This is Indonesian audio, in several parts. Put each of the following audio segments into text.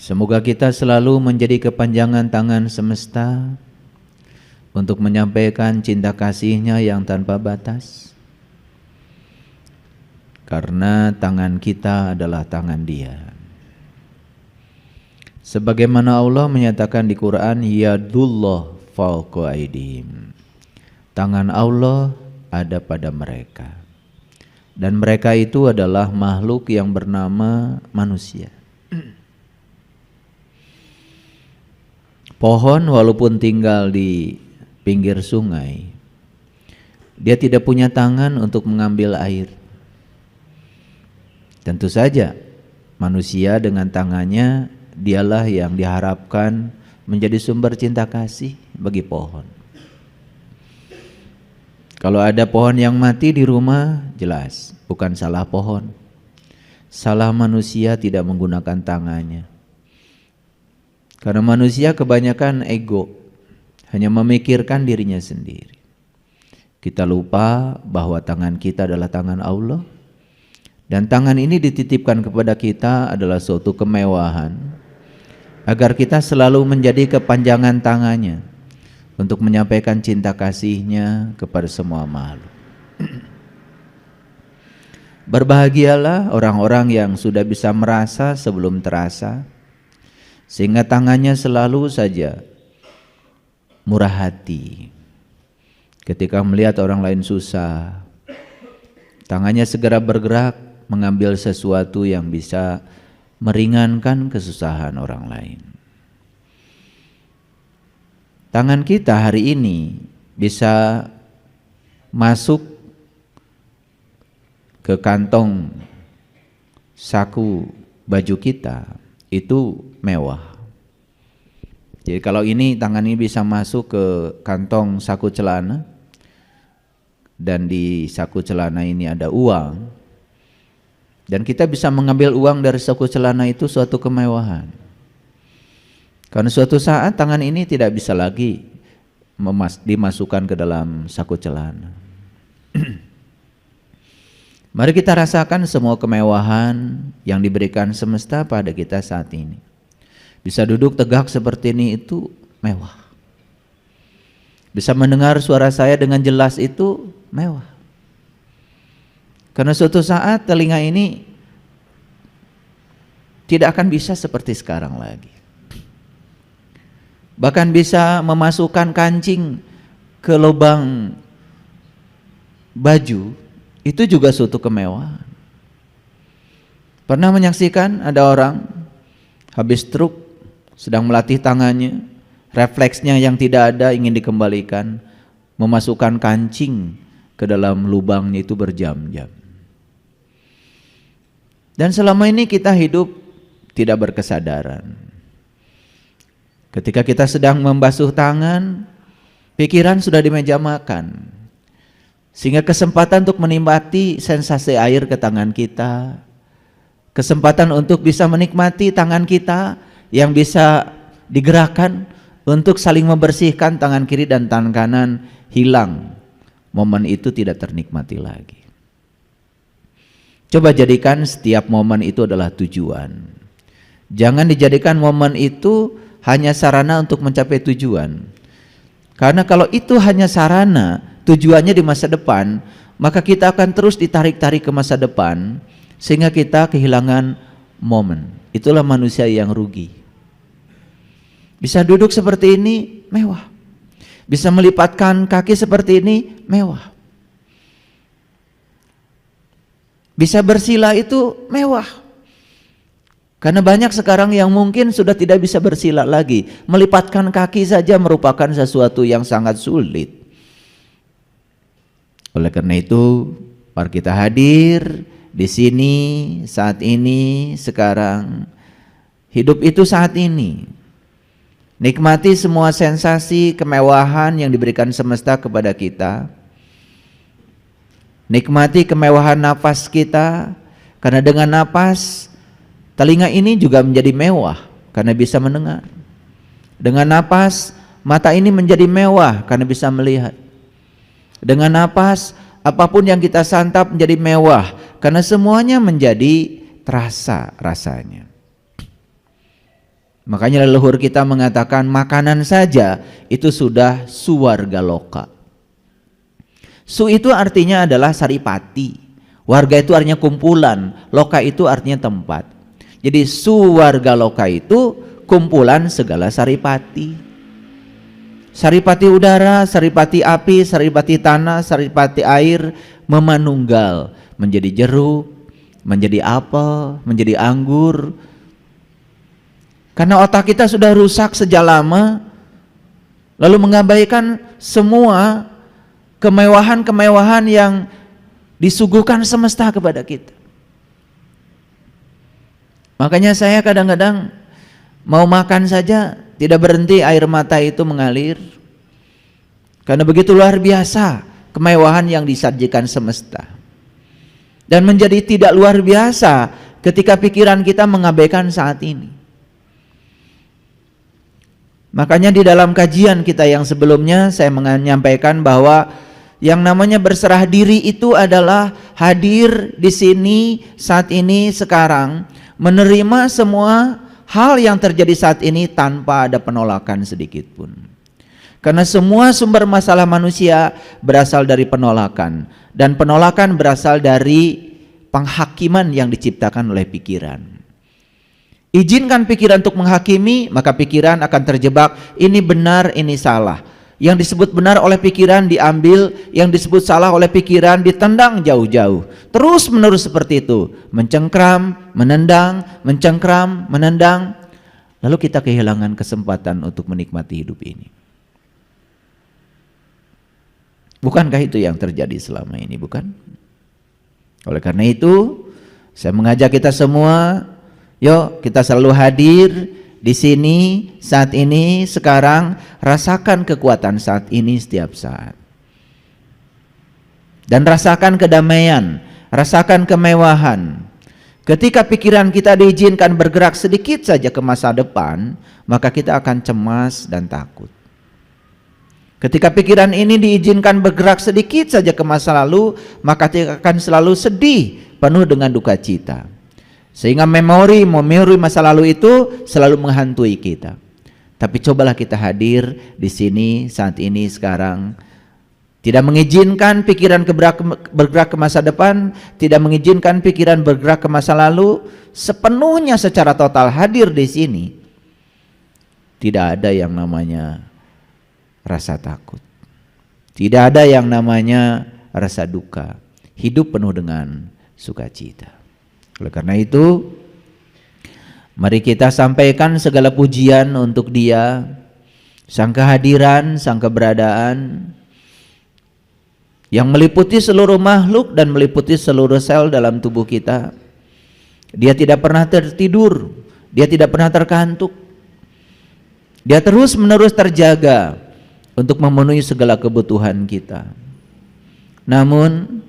Semoga kita selalu menjadi kepanjangan tangan semesta untuk menyampaikan cinta kasih-Nya yang tanpa batas. Karena tangan kita adalah tangan Dia. Sebagaimana Allah menyatakan di Quran, Yadullah fawqa aydihim. Tangan Allah ada pada mereka. Dan mereka itu adalah makhluk yang bernama manusia. Pohon walaupun tinggal di pinggir sungai, dia tidak punya tangan untuk mengambil air. Tentu saja manusia dengan tangannya dialah yang diharapkan menjadi sumber cinta kasih bagi pohon. Kalau ada pohon yang mati di rumah, jelas bukan salah pohon. Salah manusia tidak menggunakan tangannya. Karena manusia kebanyakan ego, hanya memikirkan dirinya sendiri. Kita lupa bahwa tangan kita adalah tangan Allah, dan tangan ini dititipkan kepada kita adalah suatu kemewahan, agar kita selalu menjadi kepanjangan tangannya untuk menyampaikan cinta kasih-Nya kepada semua makhluk. Berbahagialah orang-orang yang sudah bisa merasa sebelum terasa, sehingga tangannya selalu saja murah hati. Ketika melihat orang lain susah, tangannya segera bergerak mengambil sesuatu yang bisa meringankan kesusahan orang lain. Tangan kita hari ini bisa masuk ke kantong saku baju kita, itu mewah. Jadi kalau ini tangan ini bisa masuk ke kantong saku celana, dan di saku celana ini ada uang, dan kita bisa mengambil uang dari saku celana, itu suatu kemewahan. Karena suatu saat tangan ini tidak bisa lagi dimasukkan ke dalam saku celana. Mari kita rasakan semua kemewahan yang diberikan semesta pada kita saat ini. Bisa duduk tegak seperti ini, itu mewah. Bisa mendengar suara saya dengan jelas, itu mewah. Karena suatu saat telinga ini tidak akan bisa seperti sekarang lagi. Bahkan bisa memasukkan kancing ke lubang baju, itu juga suatu kemewahan. Pernah menyaksikan ada orang habis stroke, sedang melatih tangannya, refleksnya yang tidak ada ingin dikembalikan, memasukkan kancing ke dalam lubangnya itu berjam-jam. Dan selama ini kita hidup tidak berkesadaran. Ketika kita sedang membasuh tangan, pikiran sudah di meja makan, sehingga kesempatan untuk menikmati sensasi air ke tangan kita, kesempatan untuk bisa menikmati tangan kita yang bisa digerakkan untuk saling membersihkan tangan kiri dan tangan kanan, hilang. Momen itu tidak ternikmati lagi. Coba jadikan setiap momen itu adalah tujuan. Jangan dijadikan momen itu hanya sarana untuk mencapai tujuan. Karena kalau itu hanya sarana, tujuannya di masa depan, maka kita akan terus ditarik-tarik ke masa depan, sehingga kita kehilangan momen. Itulah manusia yang rugi. Bisa duduk seperti ini, mewah. Bisa melipatkan kaki seperti ini, mewah. Bisa bersila, itu mewah. Karena banyak sekarang yang mungkin sudah tidak bisa bersila lagi. Melipatkan kaki saja merupakan sesuatu yang sangat sulit. Oleh karena itu, mari kita hadir di sini saat ini, sekarang. Hidup itu saat ini. Nikmati semua sensasi kemewahan yang diberikan semesta kepada kita. Nikmati kemewahan nafas kita, karena dengan nafas telinga ini juga menjadi mewah karena bisa mendengar. Dengan napas mata ini menjadi mewah karena bisa melihat. Dengan napas apapun yang kita santap menjadi mewah karena semuanya menjadi terasa rasanya. Makanya leluhur kita mengatakan makanan saja itu sudah suwarga loka. Su itu artinya adalah saripati, warga itu artinya kumpulan, loka itu artinya tempat. Jadi suwarga loka itu kumpulan segala saripati. Saripati udara, saripati api, saripati tanah, saripati air memanunggal menjadi jeruk, menjadi apel, menjadi anggur. Karena otak kita sudah rusak sejak lama, lalu mengabaikan semua kemewahan-kemewahan yang disuguhkan semesta kepada kita. Makanya saya kadang-kadang mau makan saja tidak berhenti air mata itu mengalir. Karena begitu luar biasa kemewahan yang disajikan semesta. Dan menjadi tidak luar biasa ketika pikiran kita mengabaikan saat ini. Makanya di dalam kajian kita yang sebelumnya saya menyampaikan bahwa yang namanya berserah diri itu adalah hadir di sini saat ini sekarang, menerima semua hal yang terjadi saat ini tanpa ada penolakan sedikit pun. Karena semua sumber masalah manusia berasal dari penolakan, dan penolakan berasal dari penghakiman yang diciptakan oleh pikiran. Izinkan pikiran untuk menghakimi, maka pikiran akan terjebak, ini benar, ini salah. Yang disebut benar oleh pikiran diambil, yang disebut salah oleh pikiran ditendang jauh-jauh. Terus menerus seperti itu, mencengkram, menendang, mencengkram, menendang. Lalu kita kehilangan kesempatan untuk menikmati hidup ini. Bukankah itu yang terjadi selama ini, bukan? Oleh karena itu, saya mengajak kita semua, yuk kita selalu hadir di sini, saat ini, sekarang, rasakan kekuatan saat ini setiap saat. Dan rasakan kedamaian, rasakan kemewahan. Ketika pikiran kita diizinkan bergerak sedikit saja ke masa depan, maka kita akan cemas dan takut. Ketika pikiran ini diizinkan bergerak sedikit saja ke masa lalu, maka kita akan selalu sedih, penuh dengan duka cita. Sehingga memori masa lalu itu selalu menghantui kita. Tapi cobalah kita hadir di sini, saat ini, sekarang. Tidak mengizinkan pikiran bergerak ke masa depan, tidak mengizinkan pikiran bergerak ke masa lalu, sepenuhnya secara total hadir di sini. Tidak ada yang namanya rasa takut. Tidak ada yang namanya rasa duka. Hidup penuh dengan sukacita. Oleh karena itu, mari kita sampaikan segala pujian untuk Dia, sang kehadiran, sang keberadaan yang meliputi seluruh makhluk dan meliputi seluruh sel dalam tubuh kita. Dia tidak pernah tertidur, Dia tidak pernah terkantuk. Dia terus-menerus terjaga untuk memenuhi segala kebutuhan kita. Namun,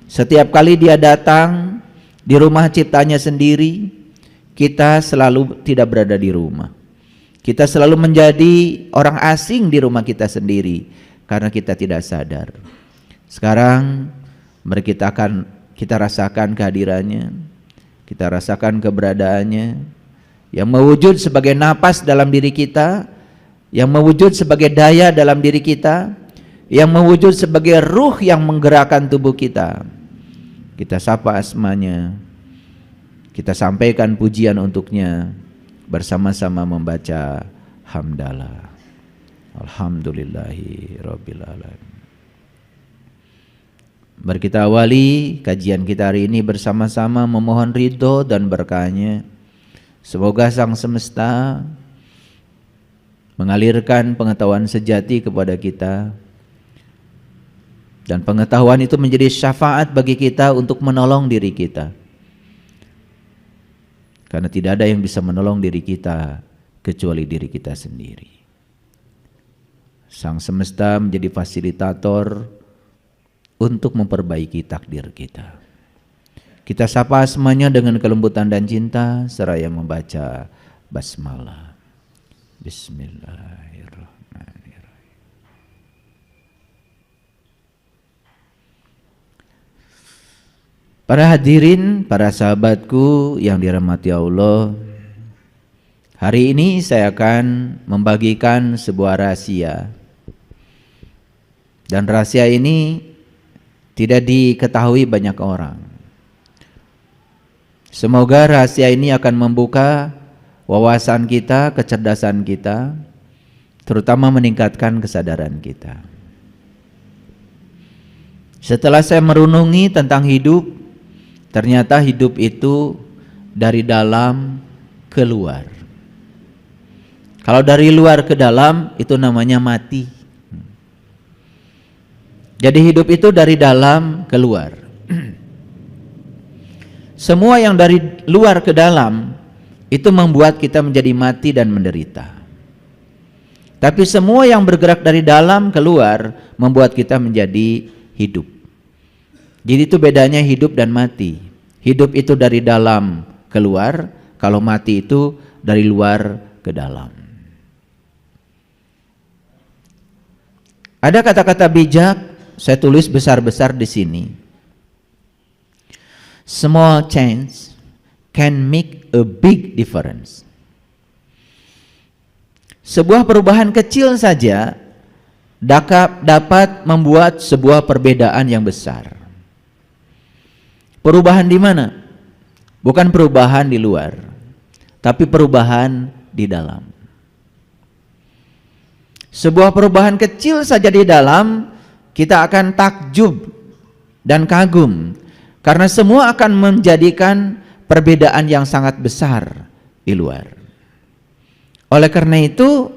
setiap kali Dia datang di rumah ciptanya sendiri, kita selalu tidak berada di rumah. Kita selalu menjadi orang asing di rumah kita sendiri karena kita tidak sadar. Sekarang mari kita rasakan kehadirannya, kita rasakan keberadaannya yang mewujud sebagai napas dalam diri kita, yang mewujud sebagai daya dalam diri kita, yang mewujud sebagai ruh yang menggerakkan tubuh kita. Kita sapa asmanya, kita sampaikan pujian untuknya, bersama-sama membaca hamdalah. Alhamdulillahi rabbil alamin. Mari kita awali kajian kita hari ini bersama-sama memohon ridho dan berkahnya. Semoga Sang Semesta mengalirkan pengetahuan sejati kepada kita, dan pengetahuan itu menjadi syafaat bagi kita untuk menolong diri kita. Karena tidak ada yang bisa menolong diri kita kecuali diri kita sendiri. Sang Semesta menjadi fasilitator untuk memperbaiki takdir kita. Kita sapa semuanya dengan kelembutan dan cinta seraya membaca basmalah. Bismillahirrahmanirrahim. Para hadirin, para sahabatku yang dirahmati Allah, Hari ini saya akan membagikan sebuah rahasia. Dan rahasia ini tidak diketahui banyak orang. Semoga rahasia ini akan membuka wawasan kita, kecerdasan kita, terutama meningkatkan kesadaran kita. Setelah saya merenungi tentang hidup, ternyata hidup itu dari dalam keluar. Kalau dari luar ke dalam itu namanya mati. Jadi hidup itu dari dalam keluar. Semua yang dari luar ke dalam itu membuat kita menjadi mati dan menderita. Tapi semua yang bergerak dari dalam keluar membuat kita menjadi hidup. Jadi itu bedanya hidup dan mati. Hidup itu dari dalam keluar, kalau mati itu dari luar ke dalam. Ada kata-kata bijak, saya tulis besar-besar di sini. Small change can make a big difference. Sebuah perubahan kecil saja dapat membuat sebuah perbedaan yang besar. Perubahan di mana? Bukan perubahan di luar, tapi perubahan di dalam. Sebuah perubahan kecil saja di dalam, kita akan takjub dan kagum, karena semua akan menjadikan perbedaan yang sangat besar di luar. Oleh karena itu,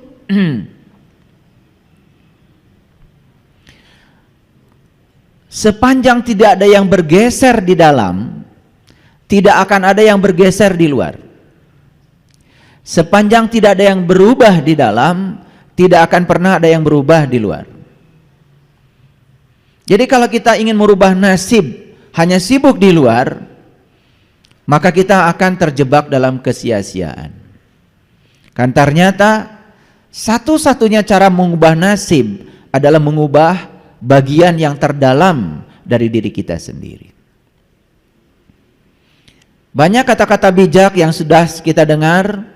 sepanjang tidak ada yang bergeser di dalam, tidak akan ada yang bergeser di luar. Sepanjang tidak ada yang berubah di dalam, tidak akan pernah ada yang berubah di luar. Jadi kalau kita ingin merubah nasib hanya sibuk di luar, maka kita akan terjebak dalam kesia-siaan. Kan ternyata satu-satunya cara mengubah nasib adalah mengubah bagian yang terdalam dari diri kita sendiri. Banyak kata-kata bijak yang sudah kita dengar,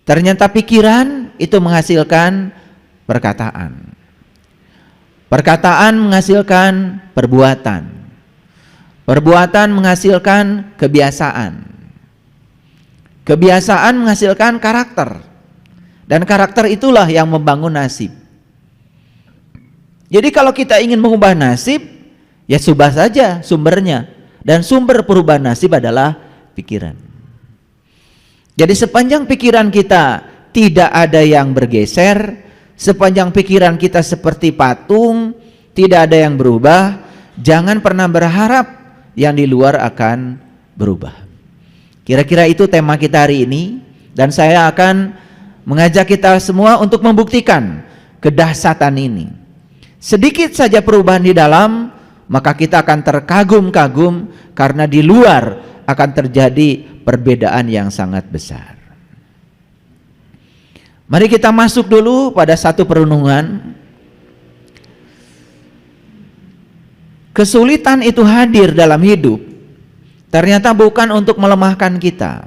ternyata pikiran itu menghasilkan perkataan. Perkataan menghasilkan perbuatan. Perbuatan menghasilkan kebiasaan. Kebiasaan menghasilkan karakter. Dan karakter itulah yang membangun nasib. Jadi kalau kita ingin mengubah nasib, ya subah saja sumbernya. Dan sumber perubahan nasib adalah pikiran. Jadi sepanjang pikiran kita tidak ada yang bergeser, sepanjang pikiran kita seperti patung, tidak ada yang berubah, jangan pernah berharap yang di luar akan berubah. Kira-kira itu tema kita hari ini, dan saya akan mengajak kita semua untuk membuktikan kedahsyatan ini. Sedikit saja perubahan di dalam, maka kita akan terkagum-kagum karena di luar akan terjadi perbedaan yang sangat besar. Mari kita masuk dulu pada satu perenungan. Kesulitan itu hadir dalam hidup, ternyata bukan untuk melemahkan kita,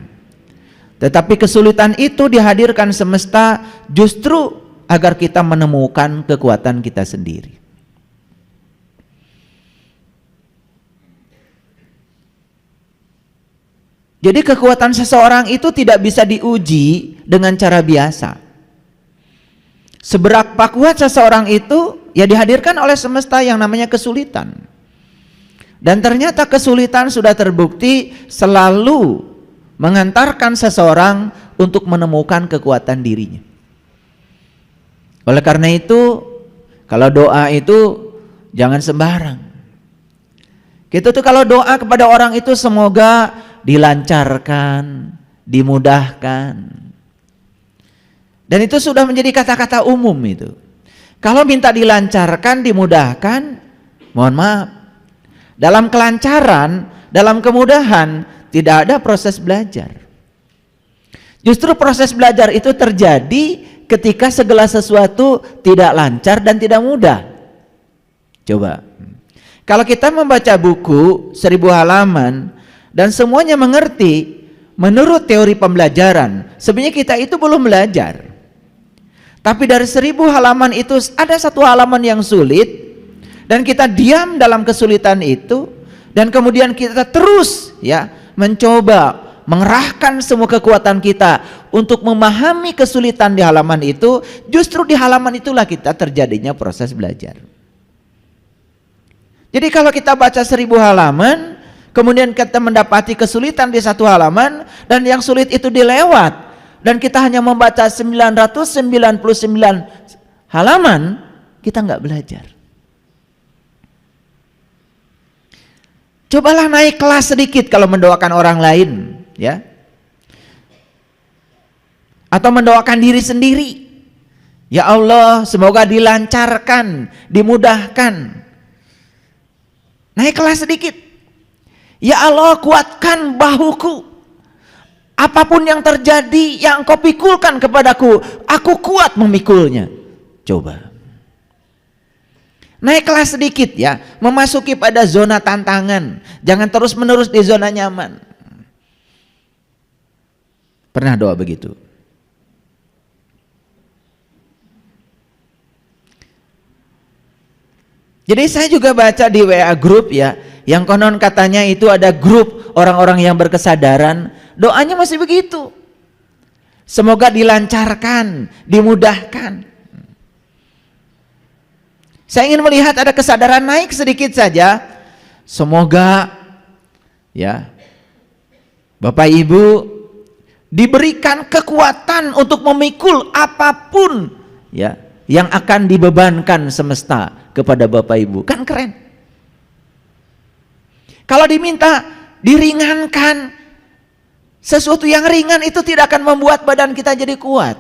tetapi kesulitan itu dihadirkan semesta justru agar kita menemukan kekuatan kita sendiri. Jadi kekuatan seseorang itu tidak bisa diuji dengan cara biasa. Seberapa kuat seseorang itu ya dihadirkan oleh semesta yang namanya kesulitan. Dan ternyata kesulitan sudah terbukti selalu mengantarkan seseorang untuk menemukan kekuatan dirinya. Oleh karena itu, kalau doa itu jangan sembarang. Kita tuh kalau doa kepada orang itu semoga dilancarkan, dimudahkan. Dan itu sudah menjadi kata-kata umum itu. Kalau minta dilancarkan, dimudahkan, mohon maaf. Dalam kelancaran, dalam kemudahan, tidak ada proses belajar. Justru proses belajar itu terjadi ketika segala sesuatu tidak lancar dan tidak mudah. Coba, kalau kita membaca buku 1000 halaman dan semuanya mengerti, menurut teori pembelajaran, sebenarnya kita itu belum belajar. Tapi dari 1000 halaman itu ada satu halaman yang sulit, dan kita diam dalam kesulitan itu, dan kemudian kita terus mencoba mengerahkan semua kekuatan kita untuk memahami kesulitan di halaman itu. Justru di halaman itulah kita terjadinya proses belajar. Jadi kalau kita baca 1000 halaman, kemudian kita mendapati kesulitan di satu halaman, dan yang sulit itu dilewat, dan kita hanya membaca 999 halaman, kita nggak belajar. Cobalah naik kelas sedikit kalau mendoakan orang lain, atau mendoakan diri sendiri. Ya Allah, semoga dilancarkan, dimudahkan. Naik kelas sedikit. Ya Allah, kuatkan bahuku. Apapun yang terjadi, yang Engkau pikulkan kepadaku, aku kuat memikulnya. Coba. Naik kelas sedikit, memasuki pada zona tantangan. Jangan terus menerus di zona nyaman. Pernah doa begitu? Jadi saya juga baca di WA grup yang konon katanya itu ada grup orang-orang yang berkesadaran, doanya masih begitu. Semoga dilancarkan, dimudahkan. Saya ingin melihat ada kesadaran naik sedikit saja. Semoga Bapak Ibu diberikan kekuatan untuk memikul apapun yang akan dibebankan semesta kepada Bapak Ibu. Kan keren. Kalau diminta diringankan, sesuatu yang ringan itu tidak akan membuat badan kita jadi kuat.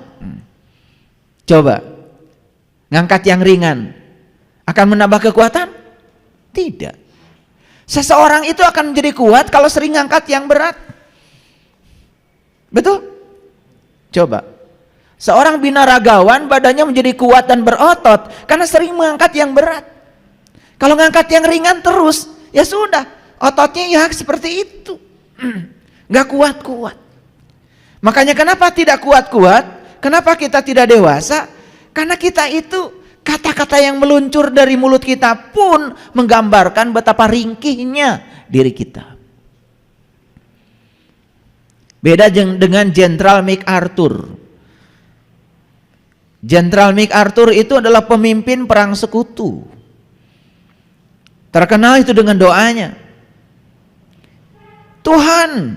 Coba ngangkat yang ringan akan menambah kekuatan? Tidak. Seseorang itu akan menjadi kuat kalau sering ngangkat yang berat. Betul? Coba. Seorang binaragawan badannya menjadi kuat dan berotot karena sering mengangkat yang berat. Kalau ngangkat yang ringan terus, ya sudah, ototnya seperti itu. Gak kuat-kuat. Makanya kenapa tidak kuat-kuat? Kenapa kita tidak dewasa? Karena kita itu kata-kata yang meluncur dari mulut kita pun menggambarkan betapa ringkihnya diri kita. Beda dengan Jenderal MacArthur. Jenderal MacArthur itu adalah pemimpin perang sekutu. Terkenal itu dengan doanya. Tuhan,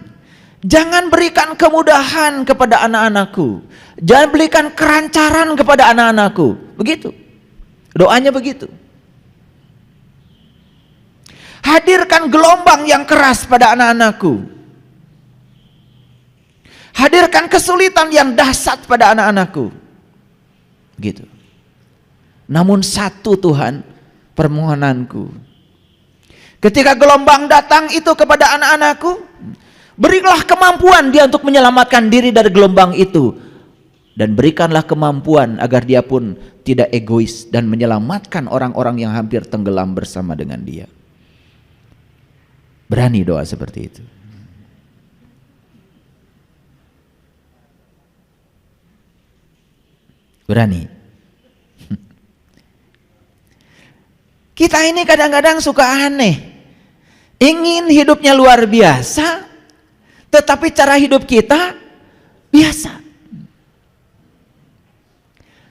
jangan berikan kemudahan kepada anak-anakku. Jangan berikan kerancaran kepada anak-anakku. Begitu. Doanya begitu. Hadirkan gelombang yang keras pada anak-anakku. Hadirkan kesulitan yang dahsyat pada anak-anakku. Gitu. Namun satu Tuhan, permohonanku. Ketika gelombang datang itu kepada anak-anakku, berilah kemampuan dia untuk menyelamatkan diri dari gelombang itu. Dan berikanlah kemampuan agar dia pun tidak egois dan menyelamatkan orang-orang yang hampir tenggelam bersama dengan dia. Berani doa seperti itu. Berani. Kita ini kadang-kadang suka aneh. Ingin hidupnya luar biasa, tetapi cara hidup kita biasa.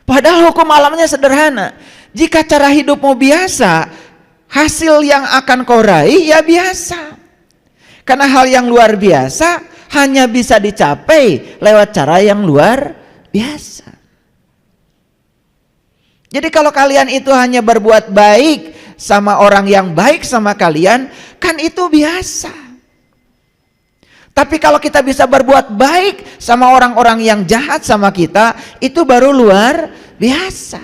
Padahal hukum alamnya sederhana. Jika cara hidupmu biasa, hasil yang akan kau raih ya biasa. Karena hal yang luar biasa hanya bisa dicapai lewat cara yang luar biasa. Jadi kalau kalian itu hanya berbuat baik sama orang yang baik sama kalian, kan itu biasa. Tapi kalau kita bisa berbuat baik sama orang-orang yang jahat sama kita, itu baru luar biasa.